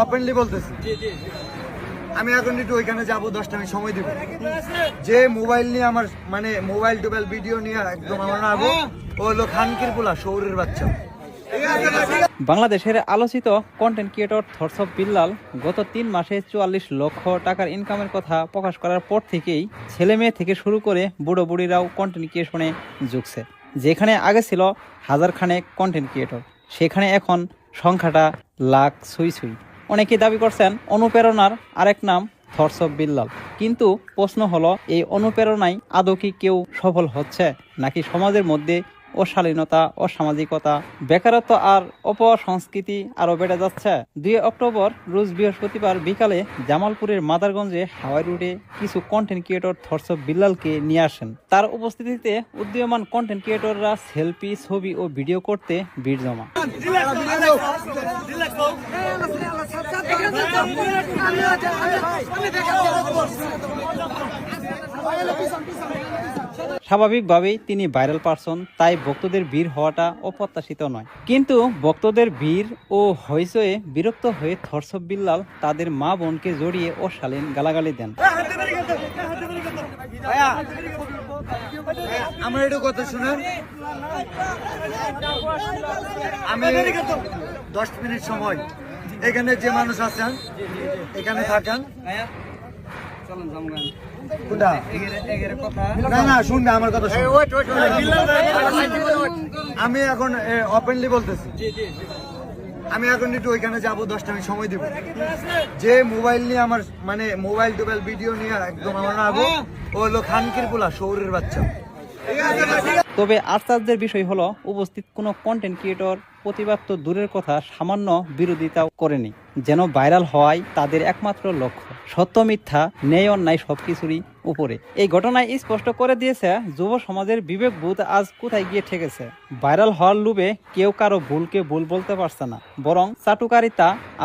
Openly বলতেছি, আমি এখন একটু ওইখানে যাবো, 10টা আমি সময় দিব। যে মোবাইল নিয়ে আমার মানে মোবাইল টোবাইল ভিডিও নিয়ে একদম আমার না আবো, ও হলো খানকির পোলা, শৌরের বাচ্চা। বাংলাদেশের আলোচিত কন্টেন্ট ক্রিয়েটর থরসব বিল্লাল গত 3 মাসে 44 লক্ষ টাকার ইনকামের কথা প্রকাশ করার পর থেকেই ছেলে মেয়ে থেকে শুরু করে বুড়ো বুড়িরাও কন্টেন্ট ক্রিয়েশনে ঝুঁকছে। যেখানে আগে ছিল হাজার খানেক কন্টেন্ট ক্রিয়েটর, সেখানে এখন সংখ্যাটা লাখ ছুঁই ছুঁই। অনেকেই দাবি করছেন অনুপ্রেরণার আরেক নাম থরসব বিল্লাল। কিন্তু প্রশ্ন হলো, এই অনুপ্রেরণায় আদৌ কি কেউ সফল হচ্ছে, নাকি সমাজের মধ্যে অশালীনতা, অসামাজিকতা, বেকারত্ব আর অপসংস্কৃতি আরো বেড়ে যাচ্ছে? 2 অক্টোবর রোজ বৃহস্পতিবার বিকালে জামালপুরের মাদারগঞ্জে হাওয়াই রোডে কিছু কন্টেন্ট ক্রিয়েটর থরসব বিল্লালকে নিয়ে আসেন। তার উপস্থিতিতে উদীয়মান কন্টেন্ট ক্রিয়েটররা সেলফি, ছবি ও ভিডিও করতে ভিড় জমা। স্বাভাবিকভাবেই তিনি ভাইরাল পারসন, তাই ভক্তদের ভিড় হওয়াটা অপ্রত্যাশিত নয়। কিন্তু ভক্তদের ভিড় ও হইচয়ে বিরক্ত হয়ে থরসব বিল্লাল তাদের মা বোনকে জড়িয়ে অশালীন গালাগালি দেন। আমার একটু কথা শুনেন, আমি 10 মিনিট সময়, এখানে যে মানুষ আছেন এখানে থাকেন। না শুনবে আমার কথা, আমি এখন ওপেনলি বলতেছি, আমি এখন একটু ওইখানে যাবো, 10টা আমি সময় দিব। যে মোবাইল নিয়ে আমার মানে মোবাইল টোবাইল ভিডিও নিয়ে একদম আমার না আবো, ও হলো খানকির পোলা, শৌরের বাচ্চা। তবে আশ্চর্যের বিষয় হলো, উপস্থিত কোনো কন্টেন্ট ক্রিয়েটর প্রতিবাদ তো দূরের কথা, সামান্য বিরোধিতাও করেনি, যেন ভাইরাল হওয়াই তাদের একমাত্র লক্ষ্য। সত্য মিথ্যা, ন্যায় অন্যায় সবকিছুরই উপরে। এই ঘটনায় স্পষ্ট করে দিয়েছে যুব সমাজের বিবেকবোধ আজ কোথায় গিয়ে ঠেকেছে। ভাইরাল হওয়ার লোভে কেউ কারো ভুলকে ভুল বলতে পারছে না, বরং চাটুকারিতা আর